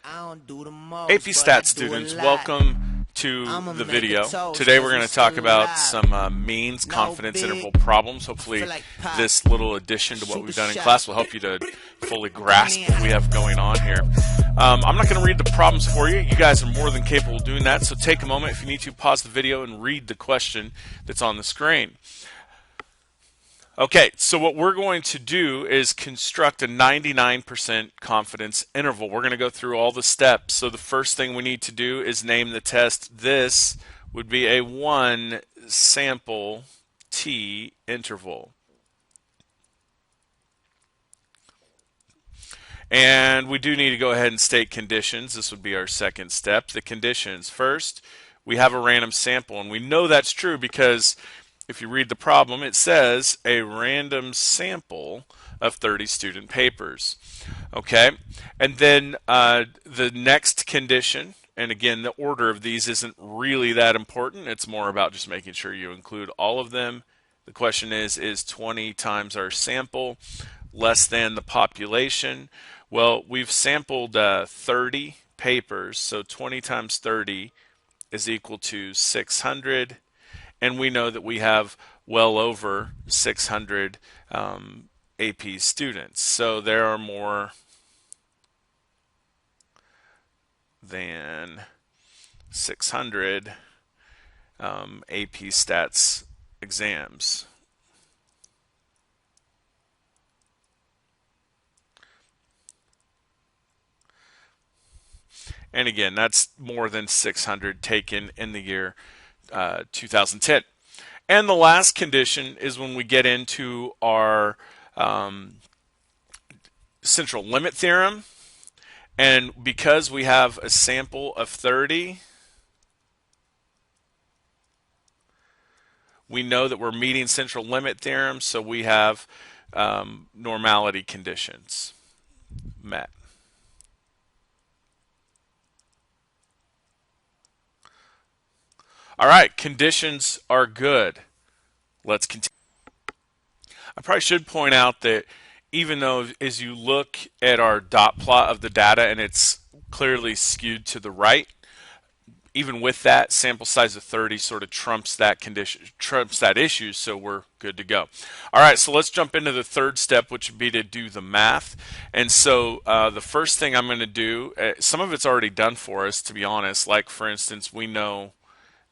I don't do the most, AP but I Stat do a students, lot. welcome to I'ma the make a video. toast, Today cause we're we going to still talk about alive. some means No confidence big, interval problems. feel Hopefully like pop. this little addition to what Shoot the we've done in shot. class will help you to fully Going grasp in. what we have going on here. I'm not going to read the problems for you. You guys are more than capable of doing that, so take a moment if you need to, pause the video and read the question that's on the screen. Okay, so what we're going to do is construct a 99% confidence interval. We're going to go through all the steps. So the first thing we need to do is name the test. This would be a 1 sample t interval. And we do need to go ahead and state conditions. This would be our second step. The conditions. First, we have a random sample, and we know that's true because if you read the problem, it says a random sample of 30 student papers. Okay, and then the next condition, and again, the order of these isn't really that important. It's more about just making sure you include all of them. The question is 20 times our sample less than the population? Well, we've sampled 30 papers, so 20 times 30 is equal to 600. And we know that we have well over 600 AP students. So there are more than 600 AP Stats exams. And again, that's more than 600 taken in the year 2010. And the last condition is when we get into our central limit theorem. And because we have a sample of 30, we know that we're meeting central limit theorem, so we have normality conditions met. All right, conditions are good. Let's continue. I probably should point out that even though as you look at our dot plot of the data and it's clearly skewed to the right, even with that, sample size of 30 sort of trumps that condition, trumps that issue, so we're good to go. All right, so let's jump into the third step, which would be to do the math. And so the first thing I'm going to do, some of it's already done for us, to be honest. Like, for instance, we know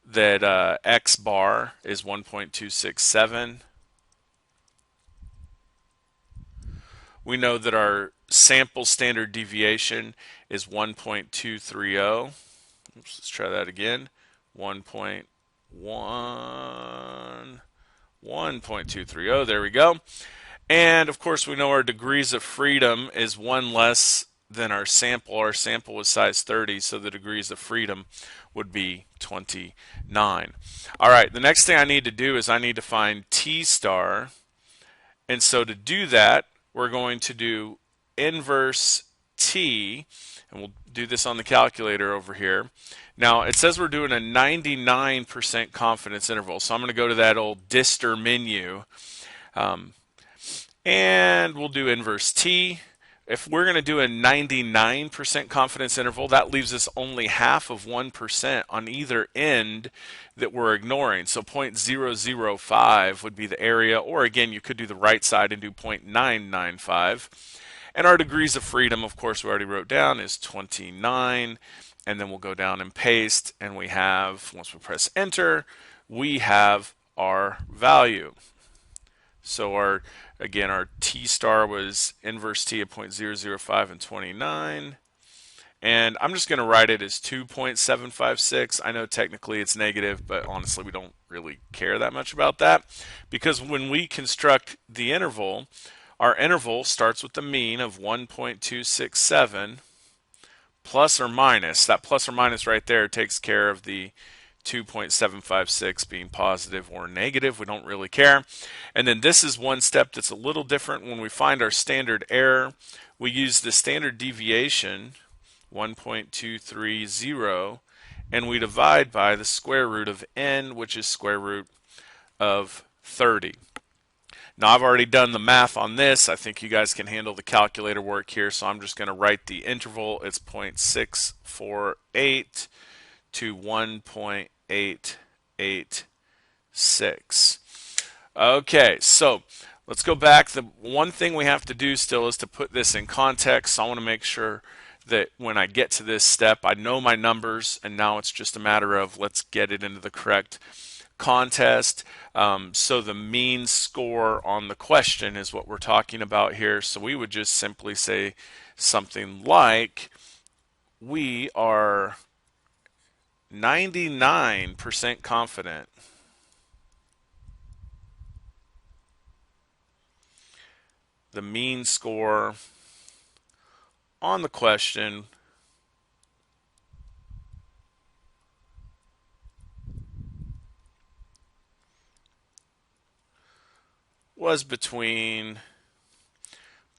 that x bar is 1.267. We know that our sample standard deviation is 1.230. Oops, let's try that again. 1.230. There we go. And of course, we know our degrees of freedom is 1 less than our sample. Our sample was size 30, so the degrees of freedom would be 29. All right, the next thing I need to do is I need to find T star. And so to do that, we're going to do inverse T, and we'll do this on the calculator over here. Now, it says we're doing a 99% confidence interval, so I'm going to go to that old Dister menu, and we'll do inverse T. If we're going to do a 99% confidence interval, that leaves us only half of 1% on either end that we're ignoring. So 0.005 would be the area, or again, you could do the right side and do 0.995. And our degrees of freedom, of course, we already wrote down, is 29. And then we'll go down and paste, and we have, once we press enter, we have our value. So our T star was inverse T of 0.005 and 29. And I'm just going to write it as 2.756. I know technically it's negative, but honestly we don't really care that much about that. Because when we construct the interval, our interval starts with the mean of 1.267 plus or minus. That plus or minus right there takes care of the 2.756 being positive or negative. We don't really care. And then this is one step that's a little different. When we find our standard error, we use the standard deviation, 1.230, and we divide by the square root of n, which is square root of 30. Now I've already done the math on this. I think you guys can handle the calculator work here, so I'm just going to write the interval. It's 0.648 to 1.886. Okay, so let's go back. The one thing we have to do still is to put this in context. So I want to make sure that when I get to this step, I know my numbers, and now it's just a matter of let's get it into the correct contest. So the mean score on the question is what we're talking about here. So we would just simply say something like, we are 99% confident the mean score on the question was between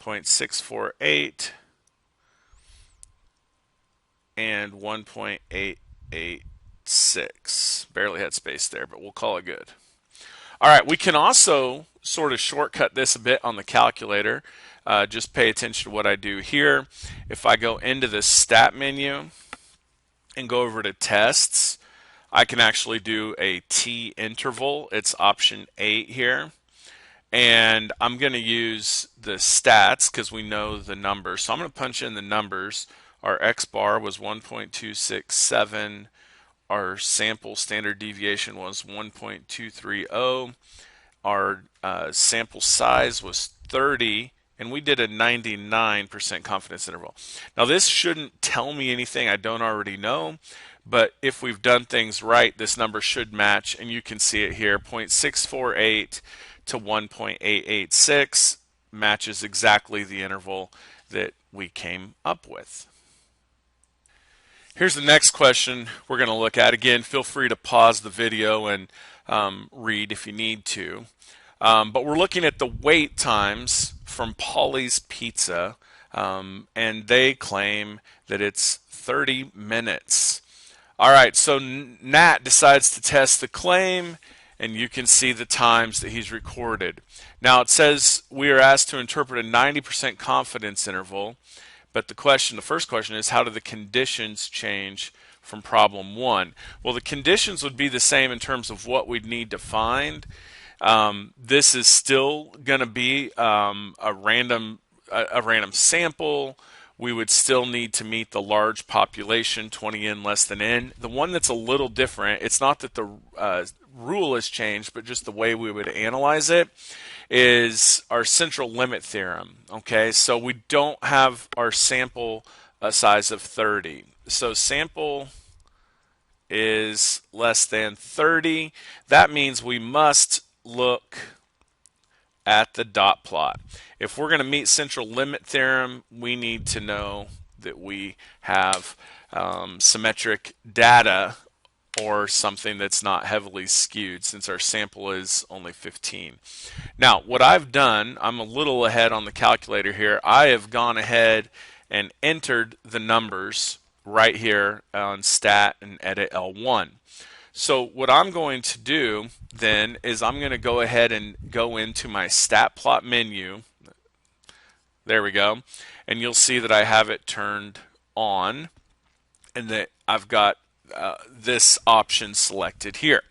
0.648 and 1.886. Barely had space there, but we'll call it good. All right, we can also sort of shortcut this a bit on the calculator. Just pay attention to what I do here. If I go into the stat menu and go over to tests, I can actually do a T interval. It's option 8 here. And I'm going to use the stats because we know the numbers. So I'm going to punch in the numbers. Our X bar was 1.267. Our sample standard deviation was 1.230. Our sample size was 30. And we did a 99% confidence interval. Now this shouldn't tell me anything I don't already know. But if we've done things right, this number should match. And you can see it here, 0.648 to 1.886 matches exactly the interval that we came up with. Here's the next question we're going to look at. Again, feel free to pause the video and read if you need to. But we're looking at the wait times from Polly's Pizza, and they claim that it's 30 minutes. All right, so Nat decides to test the claim, and you can see the times that he's recorded. Now it says we are asked to interpret a 90% confidence interval, but the first question is, how do the conditions change from problem 1? Well, the conditions would be the same in terms of what we'd need to find. This is still going to be a random sample. We would still need to meet the large population, 20 in, less than in. The one that's a little different, it's not that the rule has changed, but just the way we would analyze it, is our central limit theorem. Okay, so we don't have our sample size of 30. So sample is less than 30. That means we must look at the dot plot. If we're going to meet central limit theorem, we need to know that we have symmetric data, or something that's not heavily skewed, since our sample is only 15. Now, what I've done, I'm a little ahead on the calculator here. I have gone ahead and entered the numbers right here on stat and edit L1. So what I'm going to do then is I'm going to go ahead and go into my stat plot menu. There we go. And you'll see that I have it turned on, and that I've got this option selected here.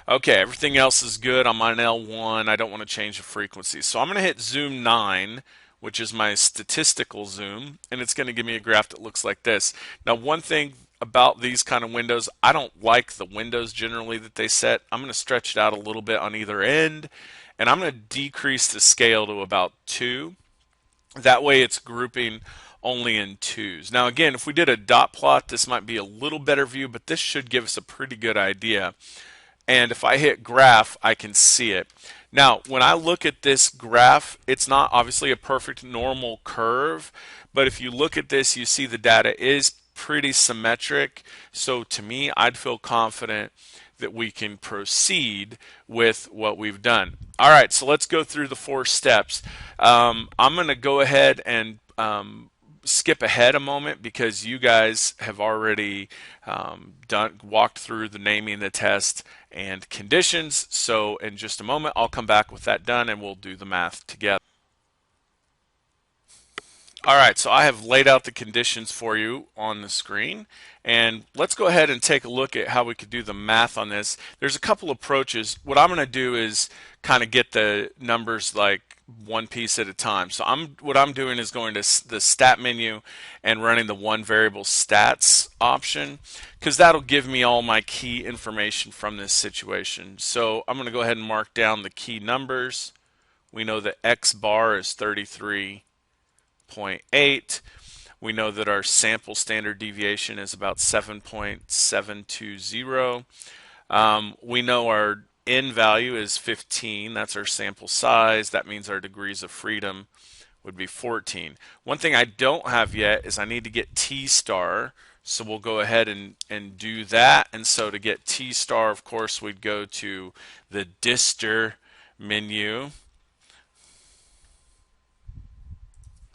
Okay, everything else is good. I'm on L1. I don't want to change the frequency. So I'm going to hit zoom 9, which is my statistical zoom, and it's going to give me a graph that looks like this. Now, one thing about these kind of windows, I don't like the windows generally that they set. I'm going to stretch it out a little bit on either end, and I'm going to decrease the scale to about 2. That way it's grouping only in 2s. Now again, if we did a dot plot, this might be a little better view, but this should give us a pretty good idea. And if I hit graph, I can see it. Now, when I look at this graph, it's not obviously a perfect normal curve, but if you look at this, you see the data is pretty symmetric. So to me, I'd feel confident that we can proceed with what we've done. All right, so let's go through the 4 steps. I'm going to go ahead and skip ahead a moment because you guys have already walked through the naming the test and conditions. So in just a moment, I'll come back with that done and we'll do the math together. All right, so I have laid out the conditions for you on the screen, and let's go ahead and take a look at how we could do the math on this. There's a couple approaches. What I'm going to do is kind of get the numbers like one piece at a time. So what I'm doing is going to the stat menu and running the one variable stats option, because that'll give me all my key information from this situation. So I'm going to go ahead and mark down the key numbers. We know that X bar is 33.8. We know that our sample standard deviation is about 7.720. We know our N value is 15. That's our sample size. That means our degrees of freedom would be 14. One thing I don't have yet is I need to get T star. So we'll go ahead and do that. And so to get T star, of course, we'd go to the dister menu.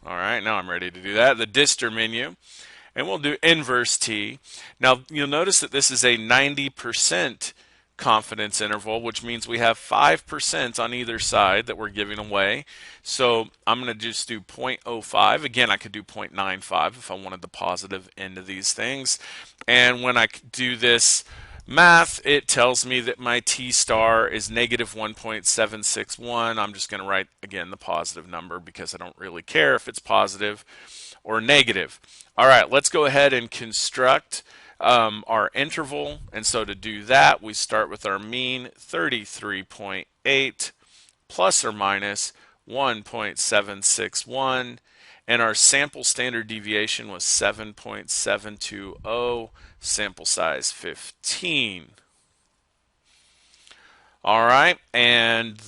All right, now I'm ready to do that. The dister menu, and we'll do inverse T. Now you'll notice that this is a 90% confidence interval, which means we have 5% on either side that we're giving away. So I'm going to just do 0.05. Again, I could do 0.95 if I wanted the positive end of these things. And when I do this math, it tells me that my T star is negative 1.761. I'm just going to write, again, the positive number because I don't really care if it's positive or negative. All right, let's go ahead and construct our interval. And so to do that, we start with our mean, 33.8 plus or minus 1.761. And our sample standard deviation was 7.720, sample size 15. All right, and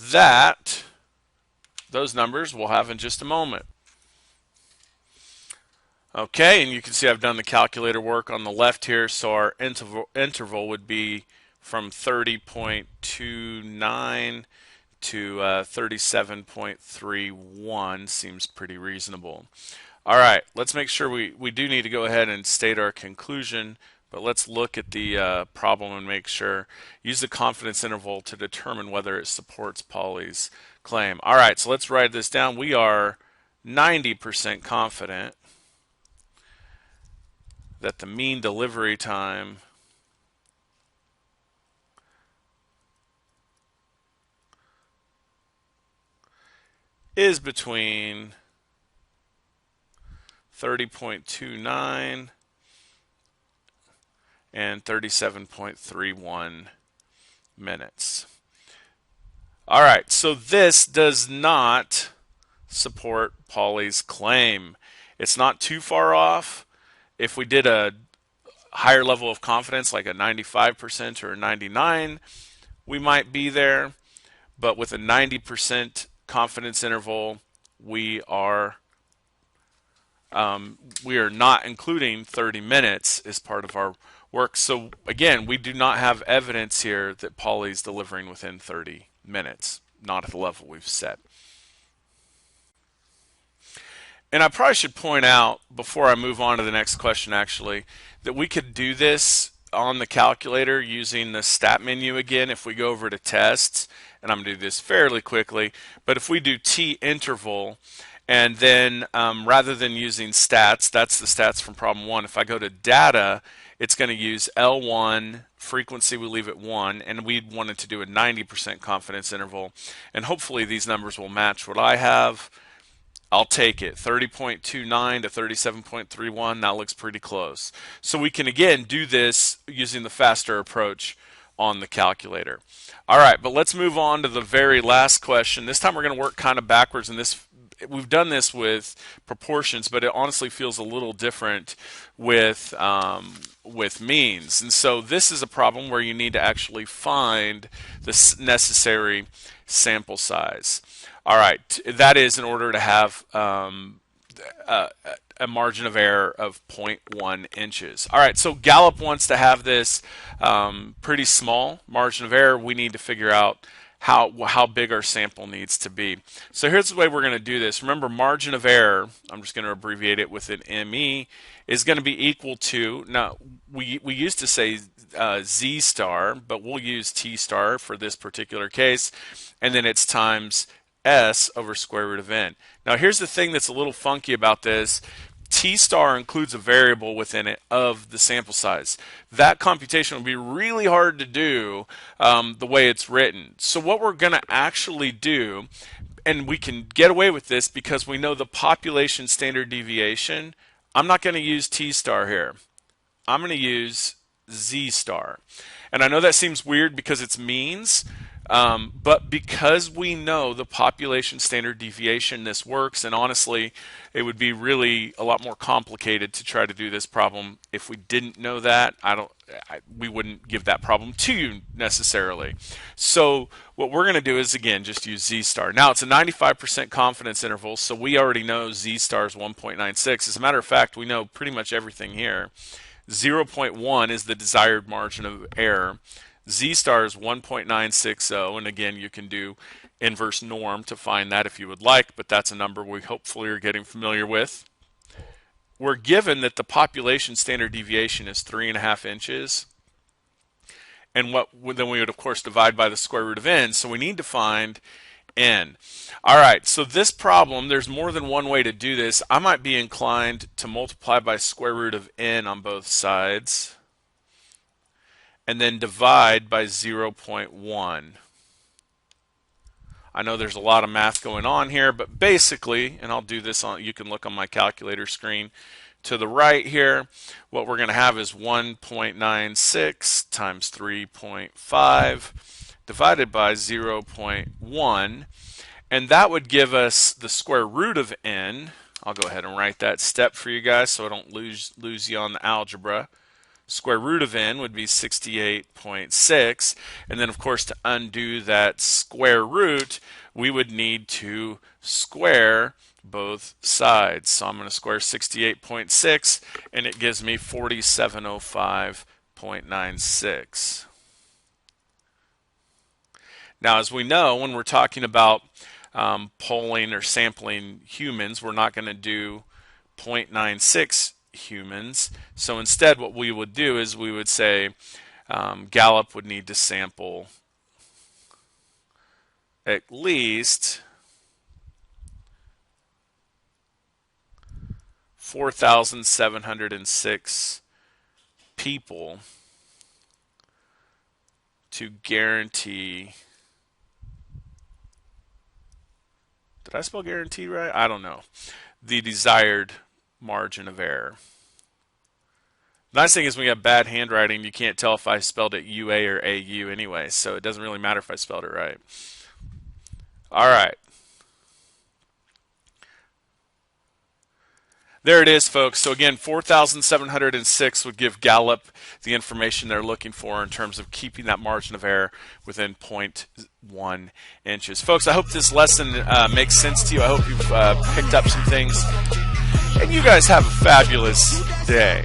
those numbers we'll have in just a moment. Okay, and you can see I've done the calculator work on the left here, so our interval would be from 30.29 to 37.31. Seems pretty reasonable. All right, let's make sure we do need to go ahead and state our conclusion, but let's look at the problem and make sure. Use the confidence interval to determine whether it supports Pauli's claim. All right, so let's write this down. We are 90% confident that the mean delivery time is between 30.29 and 37.31 minutes. All right, so this does not support Pauli's claim. It's not too far off. If we did a higher level of confidence, like a 95% or a 99%, we might be there. But with a 90% confidence interval, we are not including 30 minutes as part of our work. So again, we do not have evidence here that Pauli's delivering within 30 minutes, not at the level we've set. And I probably should point out, before I move on to the next question actually, that we could do this on the calculator using the stat menu again if we go over to tests, and I'm going to do this fairly quickly, but if we do T interval, and then rather than using stats, that's the stats from problem 1, if I go to data, it's going to use L1, frequency we leave at 1, and we wanted to do a 90% confidence interval, and hopefully these numbers will match what I have. I'll take it, 30.29 to 37.31, that looks pretty close. So we can again do this using the faster approach on the calculator. All right, but let's move on to the very last question. This time we're going to work kind of backwards, and we've done this with proportions, but it honestly feels a little different with means. And so this is a problem where you need to actually find the necessary sample size. All right, that is in order to have a margin of error of 0.1 inches. All right, so Gallup wants to have this pretty small margin of error. We need to figure out how big our sample needs to be. So here's the way we're going to do this. Remember, margin of error, I'm just going to abbreviate it with an ME, is going to be equal to, now we used to say Z star, but we'll use T star for this particular case, and then it's times S over square root of N. Now here's the thing that's a little funky about this. T star includes a variable within it of the sample size. That computation will be really hard to do the way it's written. So what we're going to actually do, and we can get away with this because we know the population standard deviation, I'm not going to use T star here. I'm going to use Z star. And I know that seems weird because it's means, but because we know the population standard deviation, this works. And honestly, it would be really a lot more complicated to try to do this problem if we didn't know that. We wouldn't give that problem to you necessarily. So what we're going to do is, again, just use Z star. Now it's a 95% confidence interval, so we already know Z star is 1.96. As a matter of fact, we know pretty much everything here. 0.1 is the desired margin of error. Z star is 1.960, and again, you can do inverse norm to find that if you would like, but that's a number we hopefully are getting familiar with. We're given that the population standard deviation is 3.5 inches, and then we would of course divide by the square root of N, so we need to find N. Alright, so this problem, there's more than one way to do this. I might be inclined to multiply by square root of N on both sides, and then divide by 0.1. I know there's a lot of math going on here, but basically, and I'll do this on, you can look on my calculator screen to the right here, what we're going to have is 1.96 times 3.5 divided by 0.1, and that would give us the square root of N. I'll go ahead and write that step for you guys so I don't lose you on the algebra. Square root of N would be 68.6, and then of course to undo that square root we would need to square both sides. So I'm going to square 68.6 and it gives me 4705.96. Now as we know, when we're talking about polling or sampling humans, we're not going to do 0.96 humans. So instead what we would do is we would say Gallup would need to sample at least 4,706 people to guarantee, did I spell guarantee right? I don't know, the desired margin of error. The nice thing is when you have bad handwriting, you can't tell if I spelled it UA or AU anyway, so it doesn't really matter if I spelled it right. All right. There it is, folks. So again, 4,706 would give Gallup the information they're looking for in terms of keeping that margin of error within 0.1 inches. Folks, I hope this lesson makes sense to you. I hope you've picked up some things. And you guys have a fabulous day.